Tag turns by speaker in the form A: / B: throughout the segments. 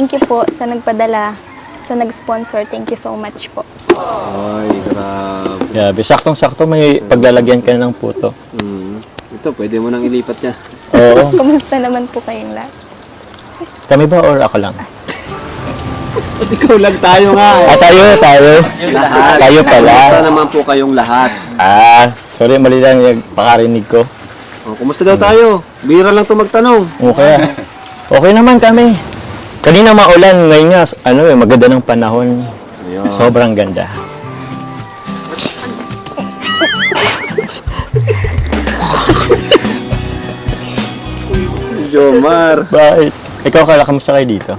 A: Thank you po sa nagpadala, sa nag-sponsor. Thank you so much po.
B: Ay, grabe.
C: Grabe, saktong-sakto may paglalagyan ka ng puto.
B: Ito, pwede mo nang ilipat niya.
C: Oo.
A: Kumusta naman po kayong lahat?
C: Kami ba or ako lang?
B: Ikaw lang tayo nga.
C: Tayo.
B: Lahat.
C: Tayo pala.
B: Kumusta naman po kayong lahat?
C: Sorry, mali lang yung pakarinig ko.
B: Kumusta daw tayo? Bira lang ito magtanong.
C: Okay. Okay naman kami. Kanina maulan, ngayon nga, maganda ng panahon.
B: Ayun.
C: Sobrang ganda.
B: Jomar.
C: Bakit? Ikaw, Carla, kamusta kayo dito?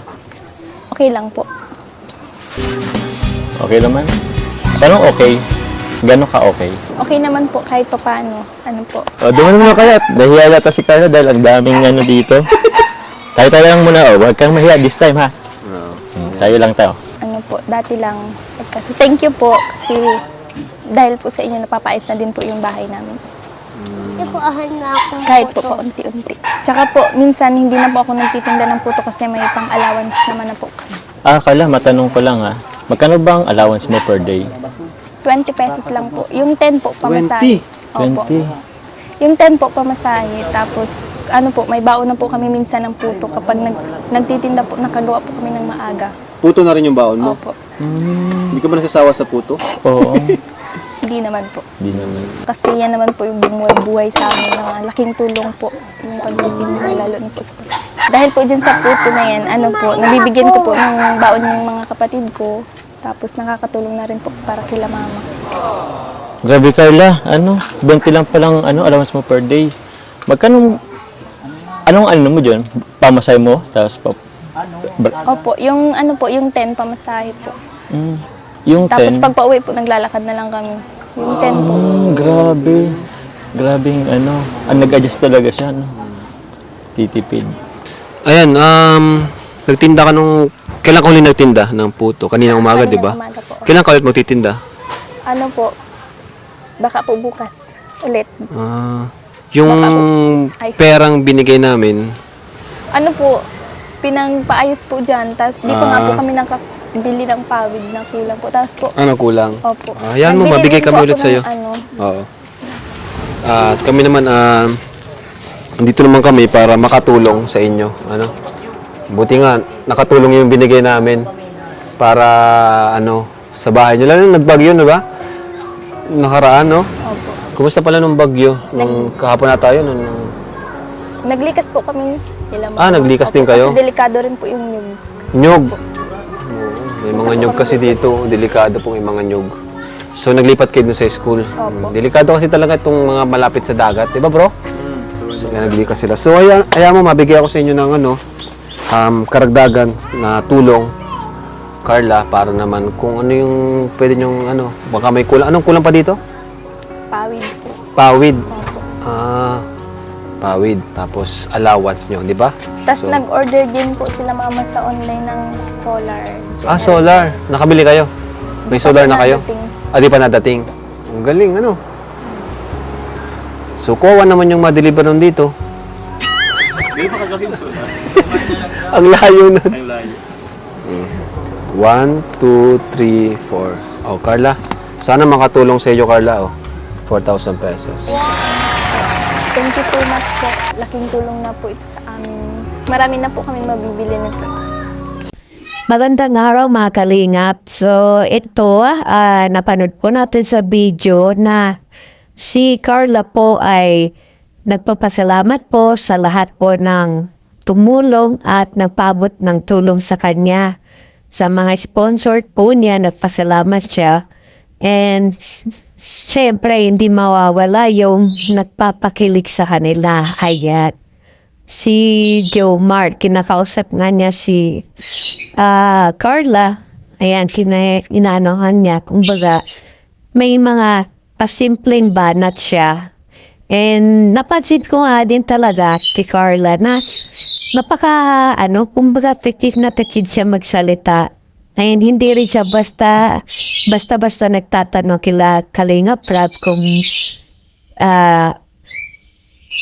A: Okay lang po.
C: Okay naman? Parang okay? Gano'n ka okay?
A: Okay naman po kahit papaano. Ano po?
C: Duman mo na kaya. Nahiya yata si Carla dahil ang daming dito. Tayo lang muna. Huwag kang mahiya this time, ha? Tayo lang tayo.
A: Ano po, dati lang. Kasi thank you po kasi dahil po sa inyo napapaayos na din po yung bahay namin. Kahit po paunti-unti. Tsaka po, minsan hindi na po ako nagtitinda ng puto kasi may pang-allowance naman na po kami.
C: Carla, matanong ko lang, ha? Magkano ba ang allowance mo per day?
A: 20 pesos lang po. Yung 10 po, pamasahe.
B: 20?
A: Opo. Yung 10 po, pamasahe. Tapos, may baon na po kami minsan ng puto kapag nagtitinda po, nakagawa po kami ng maaga.
B: Puto na rin yung baon mo?
A: Opo.
B: Hindi ka ba nasasawa sa puto?
C: Oo.
A: Hindi naman po.
C: Di naman.
A: Kasi yan naman po yung bumuhay sa amin na laking tulong po yung pagtitinda lalo na po sa puto. Dahil po dyan sa puto na yan, nabibigyan ko po ng baon yung mga kapatid ko. Tapos nakakatulong na rin po para kila mama.
C: Grabe, Carla. 20 lang palang allowance mo per day. Magkano, anong mo dyan? Pamasay mo? Tapos
A: Opo, yung yung 10 pamasahe po.
C: yung 10?
A: Tapos pag pauwi po, naglalakad na lang kami. Yung 10 po.
C: Grabe. Grabing nag-adjust talaga siya, titipid.
B: Ayan, nagtinda ka kailan ka ulit nagtinda ng puto? Kanina umaga, di ba?
A: Umaga po.
B: Kailan ka ulit magtitinda?
A: Baka po bukas ulit.
B: Yung
A: Baka po.
B: perang binigay namin,
A: Pinangpaayos po dyan. Tapos di pa nga po kami nakabili ng pawid na kulang po. Tapos po,
B: kulang?
A: opo.
B: Ayan mo,
A: Nagbili
B: mabigay
A: rin po
B: kami
A: ako
B: ulit sa'yo.
A: ng
B: Oo. At kami naman, dito naman kami para makatulong sa inyo. Buti nga, nakatulong yung binigay namin para, sa bahay nyo. Lalo nagbagyo, di ba? Nakaraan, no?
A: Opo.
B: Kumusta pala nung bagyo? Nung kahapon na tayo?
A: Naglikas po kami.
B: Naglikas din kayo?
A: Kasi delikado rin po yung nyug.
B: Nyog. May mga nyog kasi dito. Delikado po may mga nyog. So, naglipat kayo dun sa school.
A: Opo.
B: Delikado kasi talaga itong mga malapit sa dagat. Di ba, bro? So, naglikas sila. So, ayaw mo, mabigay ako sa inyo ng karagdagan na tulong, Carla, para naman kung ano yung pwede nyong, baka may kulang. Anong kulang pa dito?
A: Pawid po.
B: Pawid.
A: Opo.
B: Pawid. Tapos, allowance nyo, di ba?
A: Tapos nag-order din po sila mama sa online ng solar.
B: Solar. Nakabili kayo? May solar na kayo?
A: Nadating.
B: Di pa nadating. Ang galing, So, kuha naman yung ma-deliver nun dito. Ang layo nun. Ang layo. 1, 2, 3, 4. Carla. Sana makatulong sa iyo, Carla. 4,000 pesos.
A: Thank you so much po. Laking tulong na po ito sa amin. Marami na po kami mabibili nito.
D: Magandang araw mga kalingap. So ito, napanood po natin sa video na si Carla po ay nagpapasalamat po sa lahat po ng tumulong at nagpabot ng tulong sa kanya. Sa mga sponsor po niya, nagpasalamat siya. And siyempre, hindi mawawala yung nagpapakilig sa kanila. Ayan. Si Jomar, kinakausap nga niya si Carla. Ayan, inaanohan niya. Kumbaga, may mga pasimpleng banat siya. And napansin ko nga din talaga kay Carla na kumbaga tikid na tikid siya magsalita. Ayun, hindi rin siya basta nagtatanong kila Kalinga Prab kung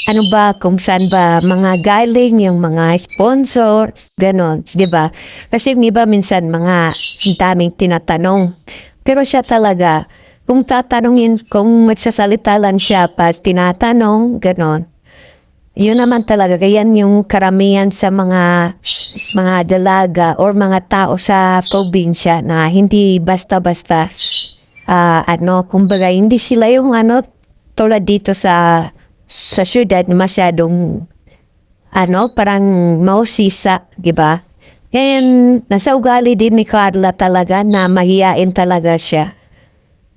D: ano ba, kung saan ba mga galing yung mga sponsor, ganon, di ba? Kasi yung iba minsan mga daming tinatanong. Pero siya talaga, kung tatanungin, kung magsasalita lang siya pag tinatanong, ganon, yun naman talaga, yan yung karamihan sa mga dalaga or mga tao sa probinsya na hindi basta-basta, kumbaga, hindi sila yung tulad dito sa syudad masyadong parang mausisa, di ba? And nasa ugali din ni Carla talaga na mahiyain talaga siya.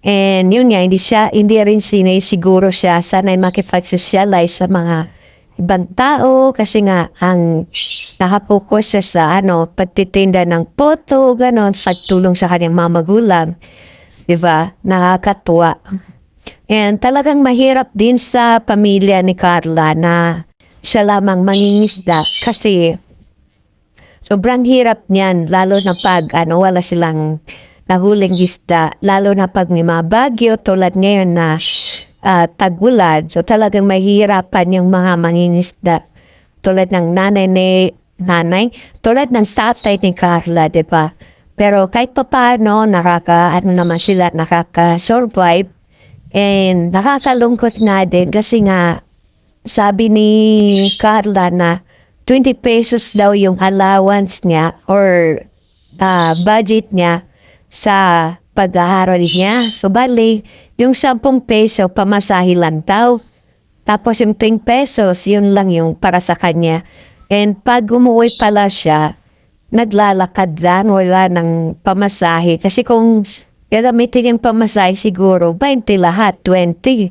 D: And yun nga, hindi rin siguro siya sanay makipag-socialize sa mga ibang tao kasi nga ang nakapokus siya sa pagtitinda ng poto, ganon, pagtulong sa kanyang mga magulang. Diba? Nakakatuwa. And talagang mahirap din sa pamilya ni Carla na siya lamang mangingisda kasi sobrang hirap niyan, lalo na pag wala silang nahuling isda, lalo na pag may mga bagyo tulad ngayon na tag-ulan. So talagang mahirapan yung mga mangingisda tulad ng tulad ng tatay ni Carla, di ba? Pero kahit pa paano, naman sila, nakaka-survive. And nakakalungkot nga din kasi nga sabi ni Carla na 20 pesos daw yung allowance niya or budget niya sa pag-aaral niya. So bali, yung 10 peso pamasahe lang daw. Tapos yung 10 pesos, yun lang yung para sa kanya. And pag umuwi pala siya, naglalakad lang, wala ng pamasahe. Kasi kung gagamitin yung pamasahe siguro, 20 lahat, 20.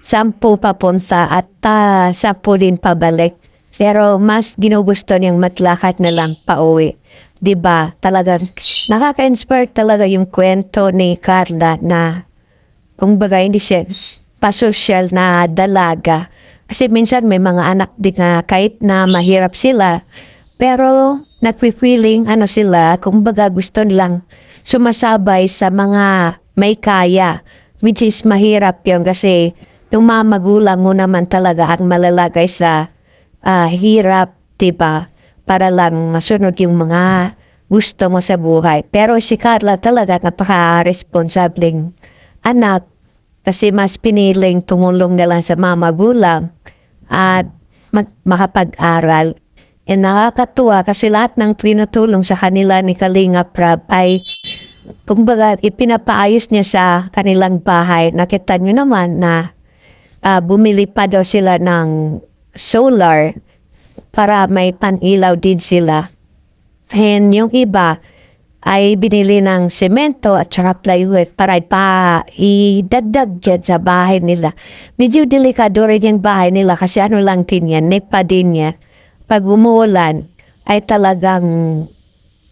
D: 10 papunta at 10 din pabalik. Pero mas ginugusto niyang maglakad na lang pauwi. Diba? Talagang nakaka-inspire talaga yung kwento ni Carla na kumbaga hindi siya pasosyal na dalaga. Kasi minsan may mga anak din na kahit na mahirap sila, pero nagpi-feeling sila, kumbaga gusto nilang sumasabay sa mga may kaya, which is mahirap yun kasi yung mga magulang mo naman talaga ang malalagay sa hirap, diba? Para lang masunod yung mga gusto mo sa buhay. Pero si Carla talaga napaka-responsableng anak kasi mas piniling tumulong na lang sa mga magulang at makapag-aral. E nakakatuwa kasi lahat ng tinutulong sa kanila ni Kalinga Prab ay kumbaga ipinapaayos niya sa kanilang bahay. Nakita nyo naman na bumili pa daw sila ng solar para may panilaw din sila. And yung iba ay binili ng semento at saka plywood para idagdag dyan sa bahay nila. Medyo delikado rin yung bahay nila kasi lang din yan, nepa din yan. Pag umuulan ay talagang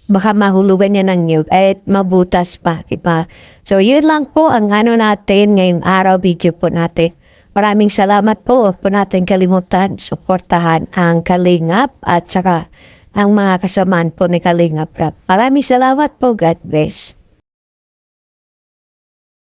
D: baka mahulugan niya ng niyog ay mabutas pa, diba? So yun lang po ang natin ngayong araw, video po natin. Maraming salamat po. Huwag po natin kalimutan, suportahan ang Kalingap at saka ang mga kasamaan po ni Kalingap Rap. Maraming salamat po. God bless.